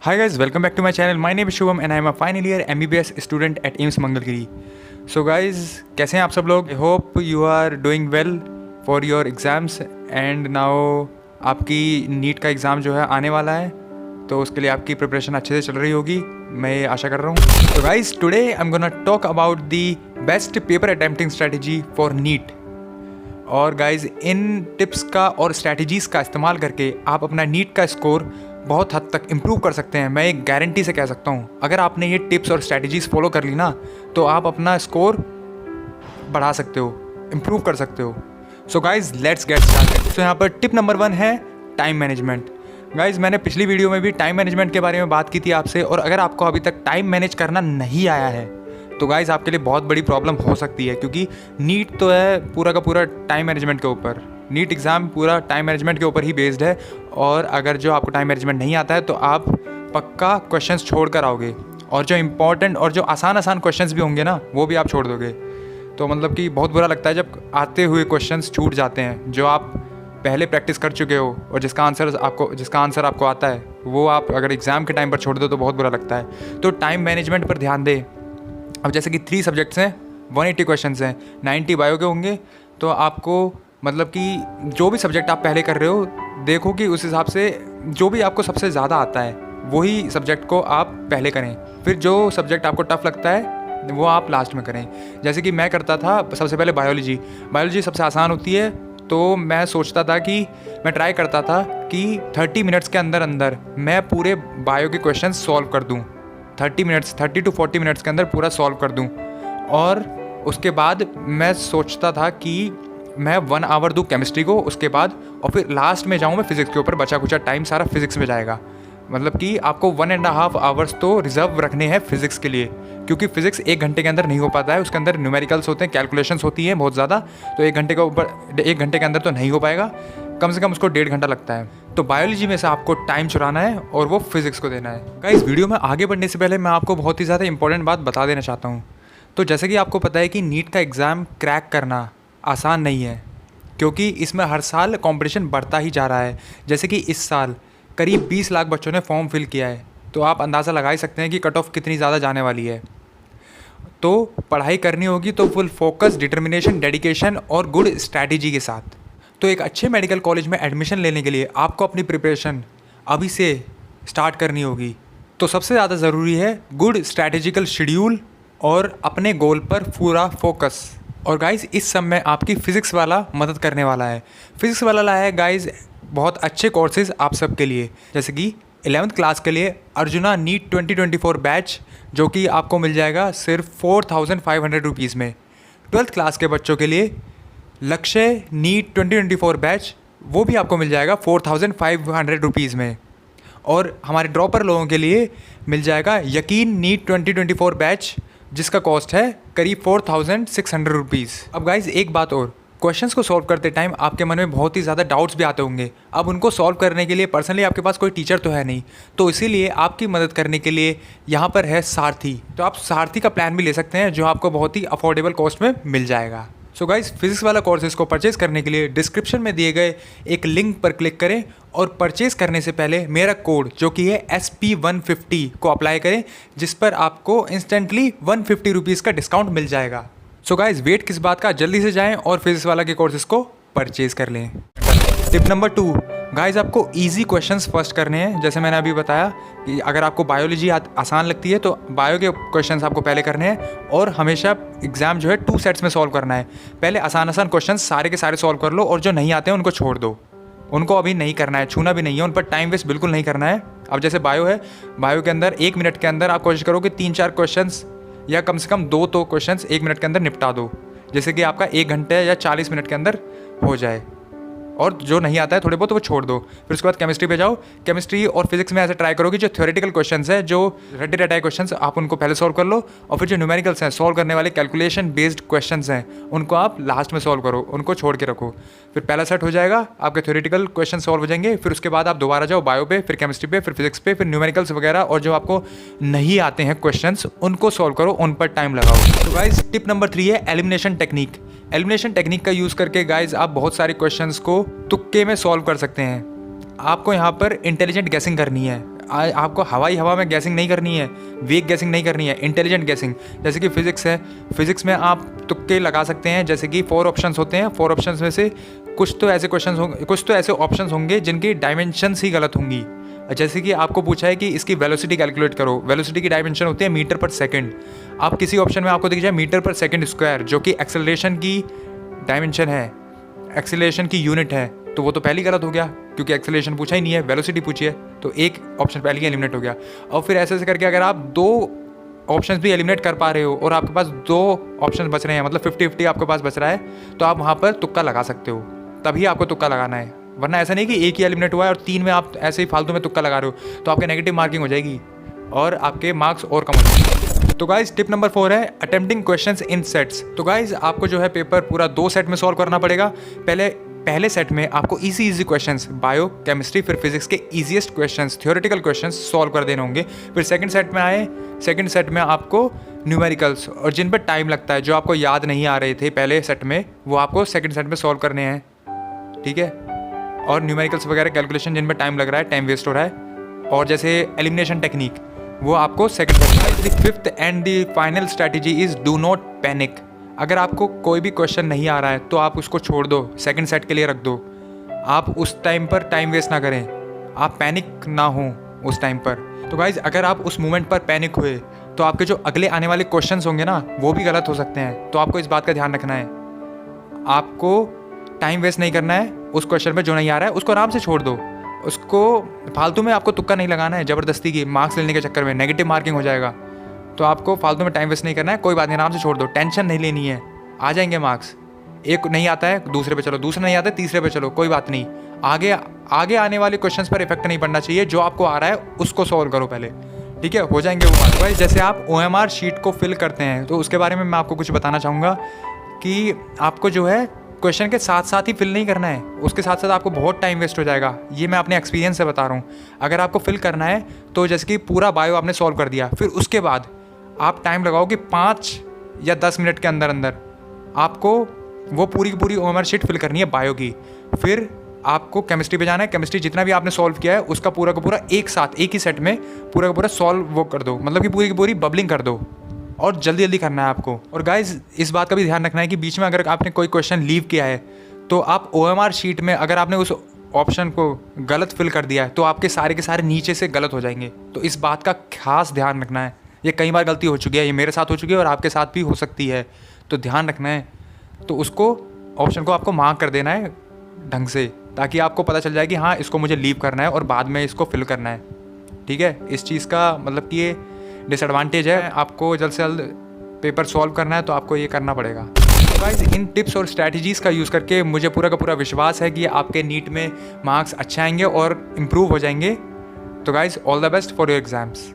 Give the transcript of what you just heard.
Hi guys, welcome back to my channel. My name is Shubham and I am a final year MBBS student at AIIMS Mangalgiri. So guys, कैसे हैं आप सब लोग? I hope you are doing well for your exams and now आपकी NEET का exam जो है आने वाला है, तो उसके लिए आपकी प्रिपरेशन अच्छे से चल रही होगी, मैं आशा कर रहा हूँ. तो guys, today I'm gonna talk about the best paper attempting strategy for NEET. और गाइज़ इन टिप्स का और स्ट्रैटेजीज़ का इस्तेमाल करके आप अपना नीट का स्कोर बहुत हद तक इम्प्रूव कर सकते हैं. मैं एक गारंटी से कह सकता हूँ, अगर आपने ये टिप्स और स्ट्रैटेजीज़ फॉलो कर ली ना, तो आप अपना स्कोर बढ़ा सकते हो, इम्प्रूव कर सकते हो. So guys let's get started. तो यहाँ पर टिप नंबर 1 है टाइम मैनेजमेंट. गाइज़ मैंने पिछली वीडियो में भी टाइम मैनेजमेंट के बारे में बात की थी आपसे, और अगर आपको अभी तक टाइम मैनेज करना नहीं आया है तो गाइज़ आपके लिए बहुत बड़ी प्रॉब्लम हो सकती है, क्योंकि नीट तो है पूरा का पूरा टाइम मैनेजमेंट के ऊपर. नीट एग्ज़ाम पूरा टाइम मैनेजमेंट के ऊपर ही बेस्ड है, और अगर जो आपको टाइम मैनेजमेंट नहीं आता है तो आप पक्का क्वेश्चंस छोड़ कर आओगे, और जो इम्पॉर्टेंट और जो आसान क्वेश्चंस भी होंगे ना, वो भी आप छोड़ दोगे. तो मतलब कि बहुत बुरा लगता है जब आते हुए क्वेश्चंस छूट जाते हैं जो आप पहले प्रैक्टिस कर चुके हो, और जिसका आंसर आपको आता है वो आप अगर एग्ज़ाम के टाइम पर छोड़ दो तो बहुत बुरा लगता है. तो टाइम मैनेजमेंट पर ध्यान दें. अब जैसे कि 3 सब्जेक्ट्स हैं, 180 क्वेश्चंस हैं, 90 बायो के होंगे, तो आपको मतलब कि जो भी सब्जेक्ट आप पहले कर रहे हो, देखो कि उस हिसाब से जो भी आपको सबसे ज़्यादा आता है वही सब्जेक्ट को आप पहले करें. फिर जो सब्जेक्ट आपको टफ़ लगता है वो आप लास्ट में करें. जैसे कि मैं करता था सबसे पहले बायोलॉजी सबसे आसान होती है, तो मैं सोचता था कि मैं ट्राई करता था कि 30 मिनट्स के अंदर मैं पूरे बायो के क्वेश्चन सॉल्व कर दूँ. 30 to 40 मिनट्स के अंदर पूरा सॉल्व कर दूं. और उसके बाद मैं सोचता था कि मैं 1 आवर दूं केमिस्ट्री को, उसके बाद और फिर लास्ट में जाऊं मैं फिज़िक्स के ऊपर. बचा कुचा टाइम सारा फिज़िक्स में जाएगा. मतलब कि आपको 1.5 आवर्स तो रिजर्व रखने हैं फिज़िक्स के लिए, क्योंकि फ़िज़िक्स 1 घंटे के अंदर नहीं हो पाता है. उसके अंदर न्यूमेरिकल्स होते हैं, कैलकुलेशंस होती हैं बहुत ज़्यादा, तो 1 घंटे के अंदर तो नहीं हो पाएगा. कम से कम उसको 1.5 घंटा लगता है. तो बायोलॉजी में से आपको टाइम चुराना है और वो फिज़िक्स को देना है. गाइस वीडियो में आगे बढ़ने से पहले मैं आपको बहुत ही ज़्यादा इंपॉर्टेंट बात बता देना चाहता हूँ. तो जैसे कि आपको पता है कि नीट का एग्ज़ाम क्रैक करना आसान नहीं है, क्योंकि इसमें हर साल कंपटीशन बढ़ता ही जा रहा है. जैसे कि इस साल करीब 20 लाख बच्चों ने फॉर्म फिल किया है, तो आप अंदाज़ा लगा ही सकते हैं कि कट ऑफ कितनी ज़्यादा जाने वाली है. तो पढ़ाई करनी होगी तो फुल फोकस, डिटर्मिनेशन, डेडिकेशन और गुड स्ट्रैटेजी के साथ. तो एक अच्छे मेडिकल कॉलेज में एडमिशन लेने के लिए आपको अपनी प्रिपरेशन अभी से स्टार्ट करनी होगी. तो सबसे ज़्यादा ज़रूरी है गुड स्ट्रैटेजिकल शेड्यूल और अपने गोल पर पूरा फोकस. और गाइज़ इस सब में आपकी फ़िज़िक्स वाला मदद करने वाला है. फ़िज़िक्स वाला लाया है गाइज़ बहुत अच्छे कोर्सेज़ आप सब के लिए, जैसे कि 11th क्लास के लिए अर्जुना नीट 2024 बैच, जो कि आपको मिल जाएगा सिर्फ 4500 रुपीज़ में. 12th क्लास के बच्चों के लिए लक्ष्य नीट 2024 बैच, वो भी आपको मिल जाएगा 4500 रुपीज़ में. और हमारे ड्रॉपर लोगों के लिए मिल जाएगा यकीन नीट 2024 बैच, जिसका कॉस्ट है करीब 4600 रुपीज़. अब गाइज़ एक बात और, क्वेश्चंस को सॉल्व करते टाइम आपके मन में बहुत ही ज़्यादा डाउट्स भी आते होंगे. अब उनको सॉल्व करने के लिए पर्सनली आपके पास कोई टीचर तो है नहीं, तो इसीलिए आपकी मदद करने के लिए यहाँ पर है सारथी. तो आप सारथी का प्लान भी ले सकते हैं, जो आपको बहुत ही अफोर्डेबल कॉस्ट में मिल जाएगा. सो गाइस फिज़िक्स वाला कोर्सेज़ को परचेज़ करने के लिए डिस्क्रिप्शन में दिए गए एक लिंक पर क्लिक करें, और परचेज़ करने से पहले मेरा कोड जो कि है SP150 को अप्लाई करें, जिस पर आपको इंस्टेंटली 150 रुपीज़ का डिस्काउंट मिल जाएगा. सो गाइस वेट किस बात का, जल्दी से जाएं और फिज़िक्स वाला के कोर्सेज़ को परचेज़ कर लें. टिप नंबर 2, गाइस आपको इजी क्वेश्चंस फर्स्ट करने हैं. जैसे मैंने अभी बताया कि अगर आपको बायोलॉजी आसान लगती है तो बायो के क्वेश्चंस आपको पहले करने हैं, और हमेशा एग्ज़ाम जो है 2 सेट्स में सॉल्व करना है. पहले आसान क्वेश्चंस सारे के सारे सॉल्व कर लो, और जो नहीं आते हैं उनको छोड़ दो. उनको अभी नहीं करना है, छूना भी नहीं है, उन पर टाइम वेस्ट बिल्कुल नहीं करना है. अब जैसे बायो है, बायो के अंदर 1 मिनट के अंदर आप कोशिश करो कि 3-4 क्वेश्चंस या कम से कम 2 तो क्वेश्चंस 1 मिनट के अंदर निपटा दो, जैसे कि आपका 1 घंटे या 40 मिनट के अंदर हो जाए. और जो नहीं आता है थोड़े बहुत तो वो छोड़ दो. फिर उसके बाद केमिस्ट्री पे जाओ. केमिस्ट्री और फिजिक्स में ऐसे ट्राई करो कि जो थ्योरेटिकल क्वेश्चंस है, जो रटे रटाए क्वेश्चंस, आप उनको पहले सॉल्व कर लो, और फिर जो न्यूमेरिकल्स हैं, सॉल्व करने वाले कैलकुलेशन बेस्ड क्वेश्चंस हैं, उनको आप लास्ट में सॉल्व करो, उनको छोड़ के रखो. फिर पहला सेट हो जाएगा, आपके थ्योरेटिकल क्वेश्चन सॉल्व हो जाएंगे. फिर उसके बाद आप दोबारा जाओ बायो पे, फिर केमिस्ट्री पे, फिर फिजिक्स पे, फिर न्यूमेरिकल्स वगैरह, और जो आपको नहीं आते हैं क्वेश्चंस उनको सॉल्व करो, उन पर टाइम लगाओ. तो गाइस टिप नंबर 3 है एलिमिनेशन टेक्निक. एलिमिनेशन टेक्निक का यूज़ करके गाइज आप बहुत सारे क्वेश्चंस को तुक्के में सॉल्व कर सकते हैं. आपको यहाँ पर इंटेलिजेंट गैसिंग करनी है. आपको हवाई हवा में गैसिंग नहीं करनी है, वेग गैसिंग नहीं करनी है, इंटेलिजेंट गैसिंग। जैसे कि फिजिक्स है, फिजिक्स में आप तुक्के लगा सकते हैं। जैसे कि 4 ऑप्शंस होते हैं, 4 ऑप्शंस में से कुछ तो ऐसे क्वेश्चंस होंगे, कुछ तो ऐसे ऑप्शंस होंगे जिनकी डायमेंशंस ही गलत होंगी। जैसे कि आपको पूछा है कि इसकी वेलोसिटी कैलकुलेट करो, वेलोसिटी की डायमेंशन होती है मीटर पर सेकंड। आप किसी ऑप्शन में आपको दिख जाए मीटर पर सेकंड स्क्वायर, जो कि एक्सेलरेशन की डायमेंशन है, एक्सेलरेशन की यूनिट है, तो वो तो पहले ही गलत हो गया, क्योंकि एक्सेलरेशन पूछा ही नहीं है, वेलोसिटी पूछी है, तो एक ऑप्शन पहले ही एलिमिनेट हो गया। और फिर ऐसे ऐसे करके अगर आप 2 ऑप्शंस भी एलिमिनेट कर पा रहे हो और आपके पास 2 ऑप्शन बच रहे हैं, मतलब 50-50 आपके पास बच रहा है, तो आप वहाँ पर तुक्का लगा सकते हो। तभी आपको तुक्का लगाना है, वरना ऐसा नहीं कि एक ही एलिमिनेट हुआ है और 3 में आप ऐसे ही फालतू में तुक्का लगा रहे हो, तो आपके नेगेटिव मार्किंग हो जाएगी और आपके मार्क्स और कम हो जाएंगे। तो गाइज टिप नंबर 4 है अटेम्प्टिंग क्वेश्चंस इन सेट्स। तो गाइज आपको जो है पेपर पूरा 2 सेट में सॉल्व करना पड़ेगा। पहले सेट में आपको इजी क्वेश्चंस, बायो, केमिस्ट्री, फिर फिजिक्स के easiest questions, theoretical questions solve कर देने होंगे। फिर सेकंड सेट में आपको न्यूमेरिकल्स, और जिन पर टाइम लगता है, जो आपको याद नहीं आ रहे थे पहले सेट में, वो आपको सेकंड सेट में सॉल्व करने हैं, ठीक है। और न्यूमेरिकल्स वगैरह कैलकुलेशन जिन पर टाइम लग रहा है, टाइम वेस्ट हो रहा है, और जैसे एलिमिनेशन टेक्निक, वो आपको सेकंड सेट में। Fifth and the final strategy is do not panic. अगर आपको कोई भी क्वेश्चन नहीं आ रहा है तो आप उसको छोड़ दो, सेकंड सेट के लिए रख दो। आप उस टाइम पर टाइम वेस्ट ना करें, आप पैनिक ना हो उस टाइम पर। तो गाइज अगर आप उस मोमेंट पर पैनिक हुए तो आपके जो अगले आने वाले क्वेश्चंस होंगे ना, वो भी गलत हो सकते हैं। तो आपको इस बात का ध्यान रखना है, आपको टाइम वेस्ट नहीं करना है। उस क्वेश्चन में जो नहीं आ रहा है उसको आराम से छोड़ दो, उसको फालतू में आपको तुक्का नहीं लगाना है ज़बरदस्ती की मार्क्स लेने के चक्कर में, नेगेटिव मार्किंग हो जाएगा। तो आपको फालतू में टाइम वेस्ट नहीं करना है, कोई बात नहीं, आराम से छोड़ दो, टेंशन नहीं लेनी है, आ जाएंगे मार्क्स। एक नहीं आता है दूसरे पे चलो, दूसरा नहीं आता है तीसरे पे चलो, कोई बात नहीं। आगे आने वाले क्वेश्चंस पर इफेक्ट नहीं पड़ना चाहिए, जो आपको आ रहा है उसको सॉल्व करो पहले, ठीक है, हो जाएंगे वो मार्क्स। भाई जैसे आप OMR शीट को फिल करते हैं, तो उसके बारे में मैं आपको कुछ बताना चाहूँगा कि आपको जो है क्वेश्चन के साथ साथ ही फिल नहीं करना है, उसके साथ साथ आपको बहुत टाइम वेस्ट हो जाएगा। ये मैं अपने एक्सपीरियंस से बता रहा हूँ। अगर आपको फिल करना है तो जैसे कि पूरा बायो आपने सॉल्व कर दिया, फिर उसके बाद आप टाइम लगाओ कि 5 या 10 मिनट के अंदर अंदर आपको वो पूरी की पूरी OMR शीट फिल करनी है बायो की। फिर आपको केमिस्ट्री पे जाना है, केमिस्ट्री जितना भी आपने सॉल्व किया है उसका पूरा का पूरा एक साथ एक ही सेट में पूरा का पूरा सॉल्व वो कर दो, मतलब कि पूरी की पूरी बबलिंग कर दो, और जल्दी जल्दी करना है आपको। और गाइज इस बात का भी ध्यान रखना है कि बीच में अगर आपने कोई क्वेश्चन लीव किया है तो आप OMR शीट में अगर आपने उस ऑप्शन को गलत फिल कर दिया है तो आपके सारे के सारे नीचे से गलत हो जाएंगे। तो इस बात का खास ध्यान रखना है। ये कई बार गलती हो चुकी है, ये मेरे साथ हो चुकी है और आपके साथ भी हो सकती है, तो ध्यान रखना है। तो उसको ऑप्शन को आपको मार्क कर देना है ढंग से, ताकि आपको पता चल जाए कि हाँ इसको मुझे लीव करना है और बाद में इसको फिल करना है, ठीक है। इस चीज़ का मतलब कि ये डिसएडवांटेज है, आपको जल्द से जल्द पेपर सॉल्व करना है तो आपको ये करना पड़ेगा। तो गाइस इन टिप्स और स्ट्रैटेजीज़ का यूज़ करके मुझे पूरा का पूरा विश्वास है कि आपके नीट में मार्क्स अच्छे आएंगे और इम्प्रूव हो जाएंगे। तो guys all the best for your exams.